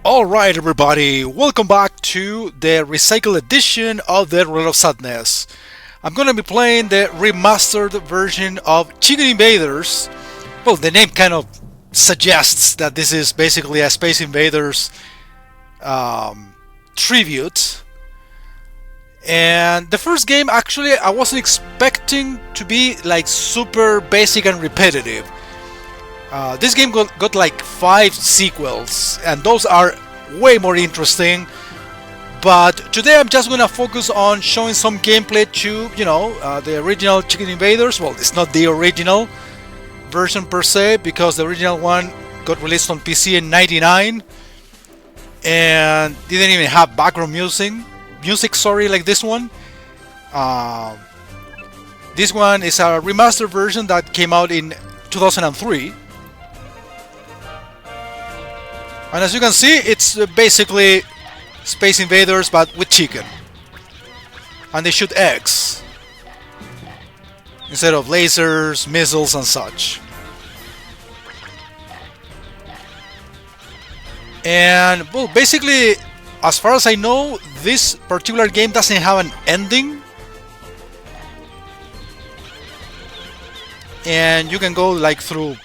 Alright everybody, welcome back to the recycled edition of the Road of Sadness. I'm gonna be playing the remastered version of Chicken Invaders. Well, the name kind of suggests that this is basically a Space Invaders tribute. And the first game, actually, I wasn't expecting to be like super basic and repetitive. This game got like 5 sequels, and those are way more interesting. But today I'm just gonna focus on showing some gameplay to, the original Chicken Invaders. Well, it's not the original version per se, because the original one got released on PC in '99 and didn't even have background music, like this one. This one is a remastered version that came out in 2003. And as you can see, it's basically Space Invaders but with chicken. And they shoot eggs instead of lasers, missiles and such. And well, basically, as far as I know, this particular game doesn't have an ending. And you can go like through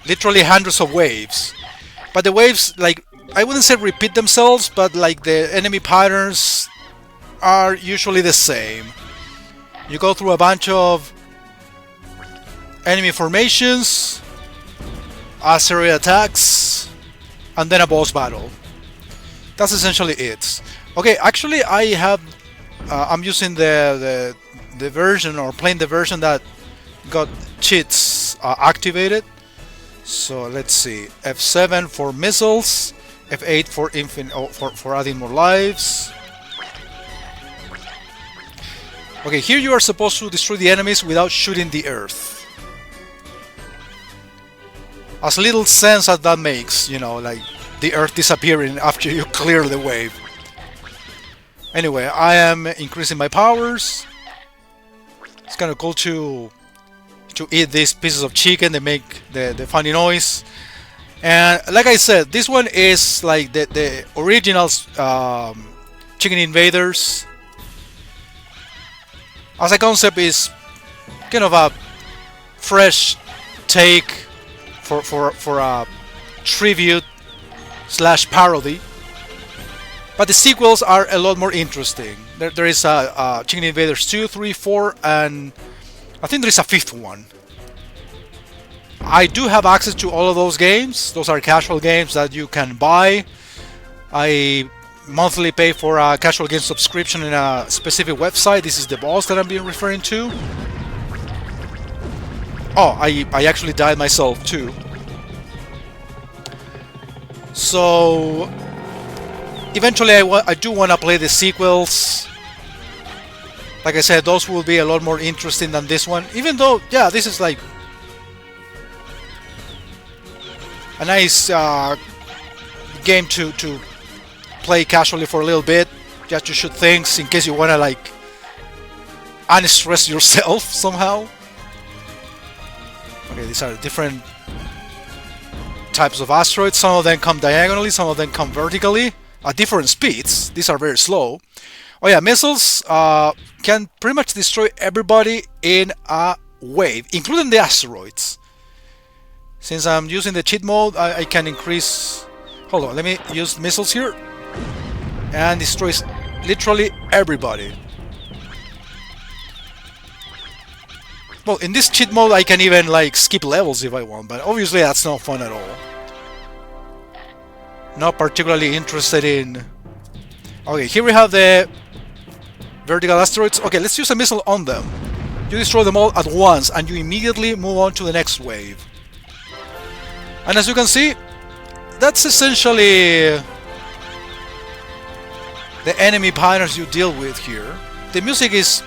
literally hundreds of waves. But the waves, like, I wouldn't say repeat themselves, but like the enemy patterns are usually the same. You go through a bunch of enemy formations, asteroid attacks, and then a boss battle. That's essentially it. Okay, actually I'm using the version, or playing the version that got cheats activated. So let's see, F7 for missiles, F8 for adding more lives. Okay, here you are supposed to destroy the enemies without shooting the earth. As little sense as that makes, like the earth disappearing after you clear the wave. Anyway, I am increasing my powers. It's kind of cool to eat these pieces of chicken. They make the funny noise. And like I said, this one is like the original Chicken Invaders. As a concept, is kind of a fresh take for a tribute / parody. But the sequels are a lot more interesting. There is a Chicken Invaders 2, 3, 4, and I think there is a 5th one. I do have access to all of those games. Those are casual games that you can buy. I monthly pay for a casual game subscription in a specific website. This is the boss that I'm being referring to. Oh, I actually died myself too. So eventually I do want to play the sequels. Like I said, those will be a lot more interesting than this one. Even though, yeah, this is like a nice game to play casually for a little bit, just to shoot things in case you want to like unstress yourself somehow. Okay, these are different types of asteroids. Some of them come diagonally, some of them come vertically at different speeds. These are very slow. Oh yeah, missiles can pretty much destroy everybody in a wave, including the asteroids. Since I'm using the cheat mode, I can increase... Hold on, let me use missiles here. And destroys literally everybody. Well, in this cheat mode I can even like skip levels if I want, but obviously that's not fun at all. Not particularly interested in... Okay, here we have the vertical asteroids. Okay, let's use a missile on them. You destroy them all at once and you immediately move on to the next wave. And as you can see, that's essentially the enemy patterns you deal with here. The music is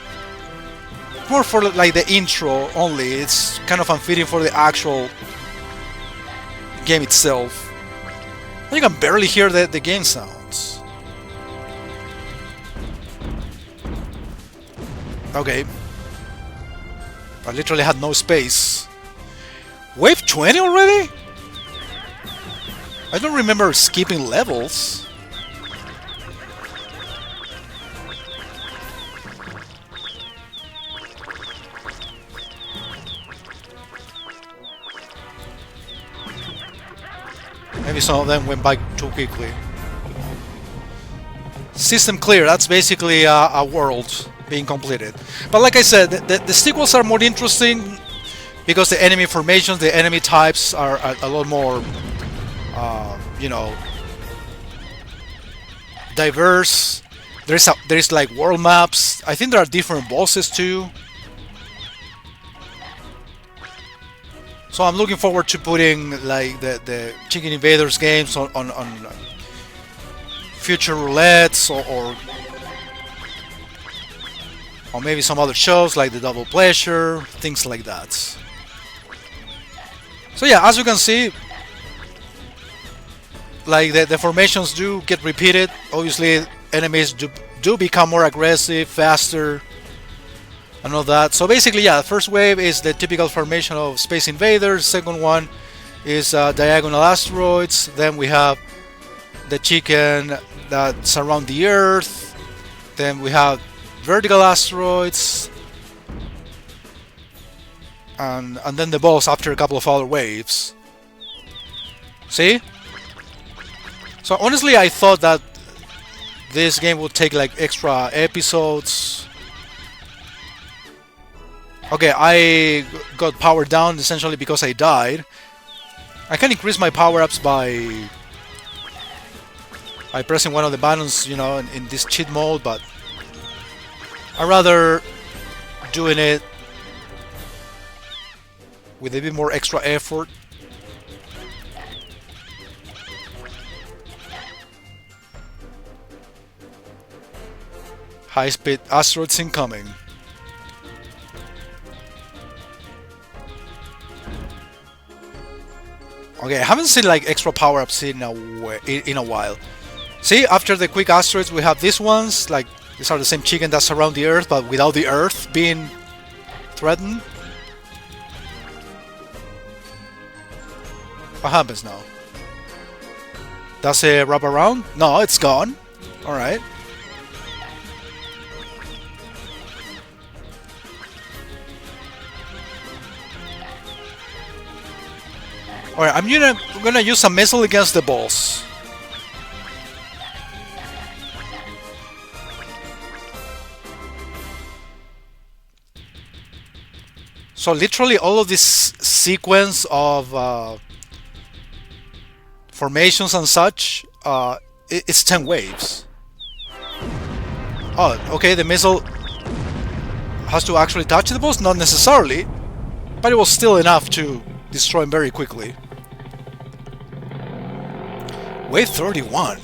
more for like the intro only. It's kind of unfitting for the actual game itself. You can barely hear the game sounds. Okay. I literally had no space. Wave 20 already? I don't remember skipping levels. Maybe some of them went by too quickly. System clear, that's basically a world being completed. But like I said, the sequels are more interesting because the enemy formations, the enemy types are a lot more, you know, diverse. There's like world maps. I think there are different bosses too. So I'm looking forward to putting like the Chicken Invaders games on future roulettes or maybe some other shows like the Double Pleasure, things like that. So yeah, as you can see, like the formations do get repeated. Obviously, enemies do become more aggressive, faster, and all that. So basically, yeah, the first wave is the typical formation of Space Invaders. Second one is diagonal asteroids. Then we have the chicken that surround the Earth. Then we have vertical asteroids, and then the boss after a couple of other waves. See? So honestly, I thought that this game would take like extra episodes. Okay, I got powered down essentially because I died. I can increase my power-ups by pressing one of the buttons, you know, in this cheat mode, but I'd rather doing it with a bit more extra effort. High-speed asteroids incoming. Okay, I haven't seen like extra power-ups in a while. See, after the quick asteroids we have these ones, like these are the same chicken that surround the Earth, but without the Earth being threatened. What happens now? Does it wrap around? No, it's gone. Alright. Alright, I'm gonna use a missile against the boss. So literally all of this sequence of formations and such, it's 10 waves. Oh, okay, the missile has to actually touch the boss? Not necessarily, but it was still enough to destroy him very quickly. Wave 31.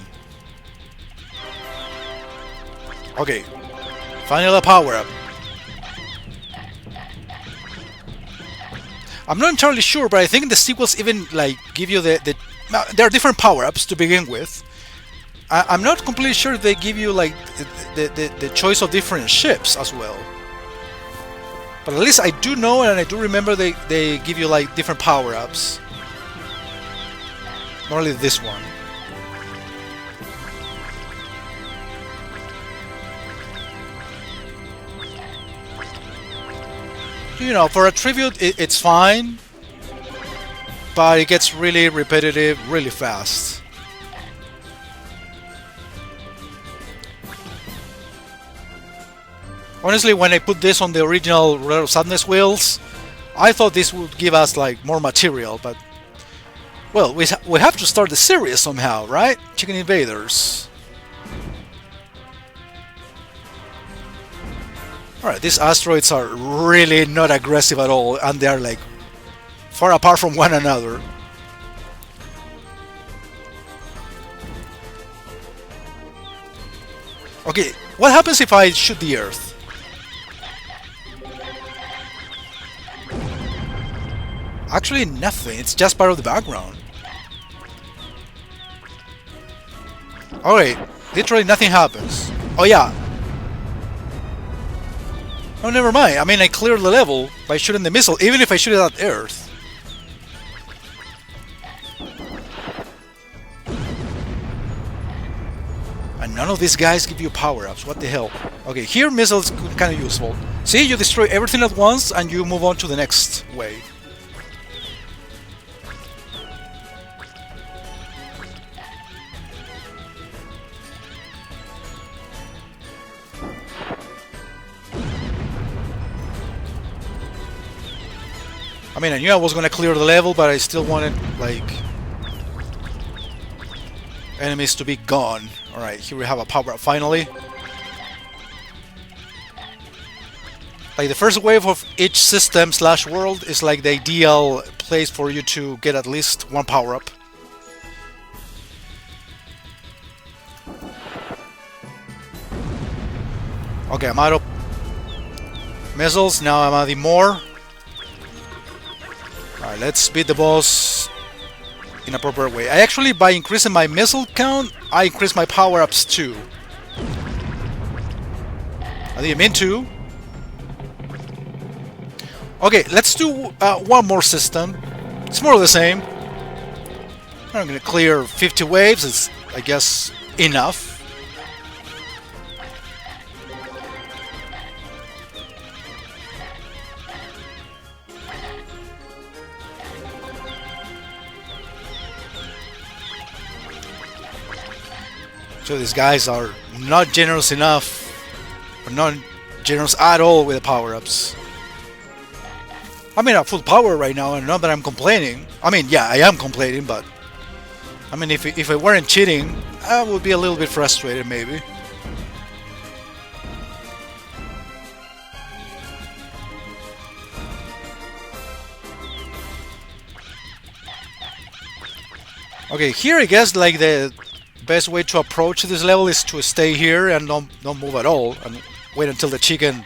Okay, finally a power-up. I'm not entirely sure, but I think the sequels even like give you there are different power-ups to begin with. I'm not completely sure they give you like the choice of different ships as well. But at least I do know and I do remember they give you like different power-ups. Not only this one. You know, for a tribute, it's fine, but it gets really repetitive really fast. Honestly, when I put this on the original Red of Sadness wheels, I thought this would give us like more material, but well, we have to start the series somehow, right? Chicken Invaders. Alright, these asteroids are really not aggressive at all, and they are like far apart from one another. Okay, what happens if I shoot the Earth? Actually nothing, it's just part of the background. Alright, literally nothing happens. Oh yeah. Oh, never mind. I mean, I cleared the level by shooting the missile, even if I shoot it at Earth. And none of these guys give you power-ups. What the hell? Okay, here missiles kind of useful. See, you destroy everything at once and you move on to the next wave. I mean, I knew I was gonna clear the level, but I still wanted, like, enemies to be gone. Alright, here we have a power-up finally. Like, the first wave of each system / world is like the ideal place for you to get at least one power-up. Okay, I'm out of missiles, now I'm adding more. Alright, let's beat the boss in a proper way. I actually, by increasing my missile count, I increase my power-ups too. I didn't mean to. Okay, let's do one more system. It's more of the same. I'm gonna clear 50 waves, it's, I guess, enough. So these guys are not generous enough, or not generous at all with the power-ups. I'm at full power right now, and not that I'm complaining. I mean, yeah, I am complaining, but I mean, if I weren't cheating, I would be a little bit frustrated, maybe. Okay, here I guess like the best way to approach this level is to stay here and don't move at all and wait until the chicken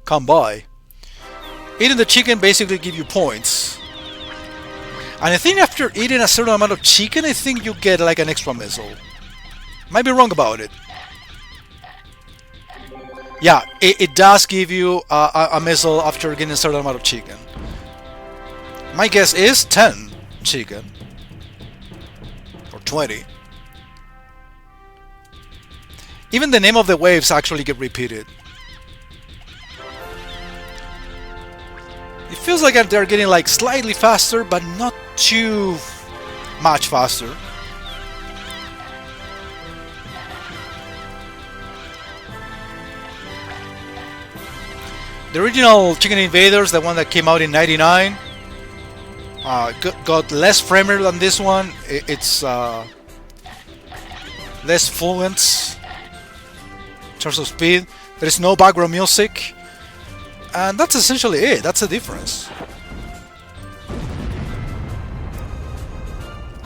come by. Eating the chicken basically give you points. And I think after eating a certain amount of chicken, I think you get like an extra missile. Might be wrong about it. Yeah, it does give you a missile after getting a certain amount of chicken. My guess is 10 chicken. Or 20. Even the name of the waves actually get repeated. It feels like they're getting like slightly faster, but not too much faster. The original Chicken Invaders, the one that came out in '99, got less frame rate than this one. It's less fluent in terms of speed. There is no background music. And that's essentially it. That's the difference.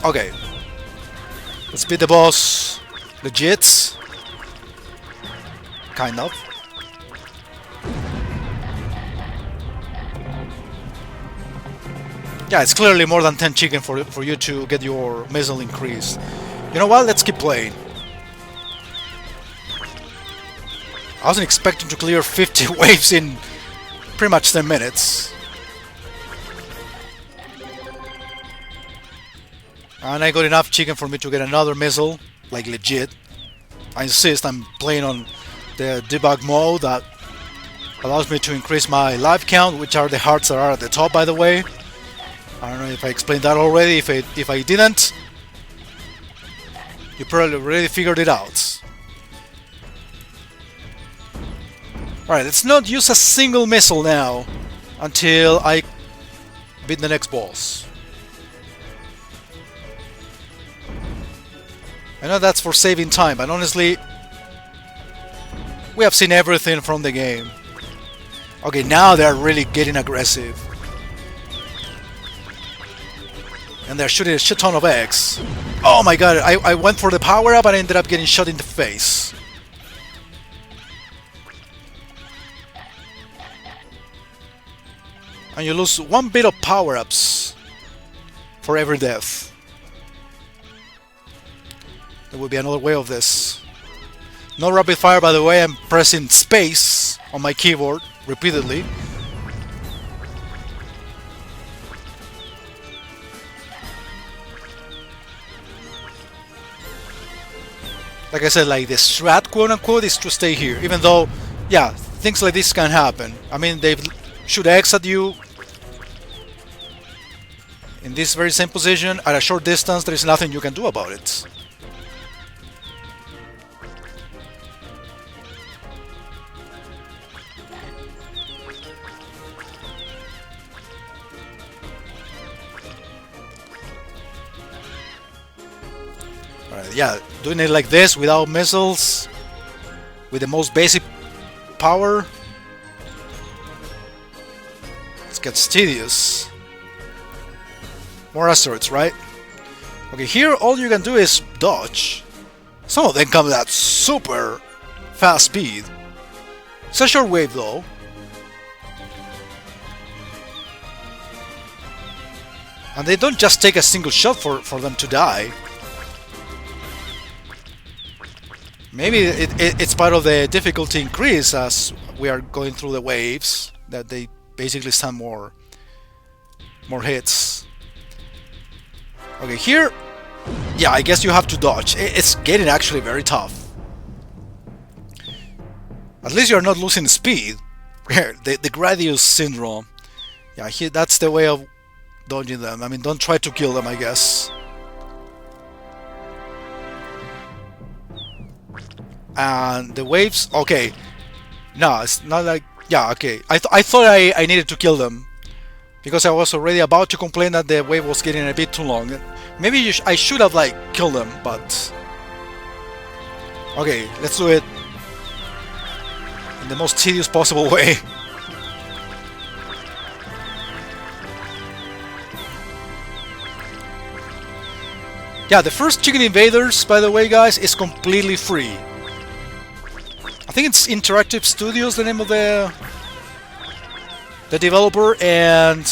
Okay. Let's beat the boss. Legit. Kind of. Yeah, it's clearly more than 10 chicken for you to get your missile increased. You know what? Let's keep playing. I wasn't expecting to clear 50 waves in pretty much 10 minutes. And I got enough chicken for me to get another missile, like legit. I insist, I'm playing on the debug mode that allows me to increase my life count, which are the hearts that are at the top, by the way. I don't know if I explained that already. If I didn't, you probably already figured it out. Alright, let's not use a single missile now until I beat the next boss. I know that's for saving time, but honestly, we have seen everything from the game. Okay, now they're really getting aggressive. And they're shooting a shit ton of eggs. Oh my god, I went for the power up and I ended up getting shot in the face. And you lose 1 bit of power-ups for every death. There will be another way of this. No rapid fire, by the way. I'm pressing space on my keyboard repeatedly. Like I said, like the strat, quote unquote, is to stay here. Even though, yeah, things like this can happen. I mean, they shoot X at you in this very same position at a short distance. There is nothing you can do about it. Alright, yeah, doing it like this without missiles, with the most basic power, it gets tedious. More asteroids, right? Okay, here all you can do is dodge. Some of them come at super fast speed. It's a short wave though. And they don't just take a single shot for them to die. Maybe it's part of the difficulty increase as we are going through the waves, that they basically stand more hits. Okay, here, yeah, I guess you have to dodge. It's getting actually very tough. At least you're not losing speed. The Gradius syndrome. Yeah, that's the way of dodging them. I mean, don't try to kill them, I guess. And the waves, okay. No, it's not like, yeah, okay. I thought I needed to kill them, because I was already about to complain that the wave was getting a bit too long. Maybe I should have like killed them, but okay, let's do it in the most tedious possible way. Yeah, the first Chicken Invaders, by the way, guys, is completely free. I think it's Interactive Studios, the name of the developer, and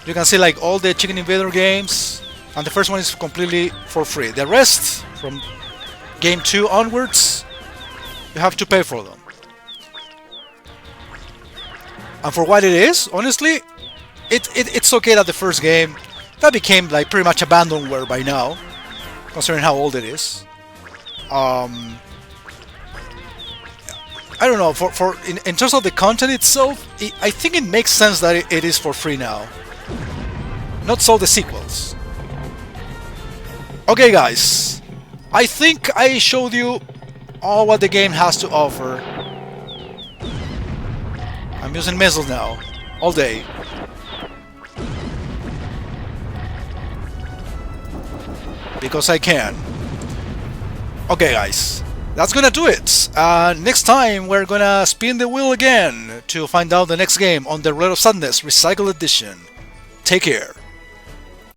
you can see like all the Chicken Invader games, and the first one is completely for free. The rest, from game 2 onwards, you have to pay for them. And for what it is, honestly, it's okay that the first game, that became like pretty much abandonware by now, considering how old it is. I don't know, in terms of the content itself, I think it makes sense that it is for free now. Not so the sequels. Okay guys, I think I showed you all what the game has to offer. I'm using missiles now, all day. Because I can. Okay guys, that's gonna do it. Next time we're gonna spin the wheel again to find out the next game on the Red of Sadness Recycle Edition. Take care.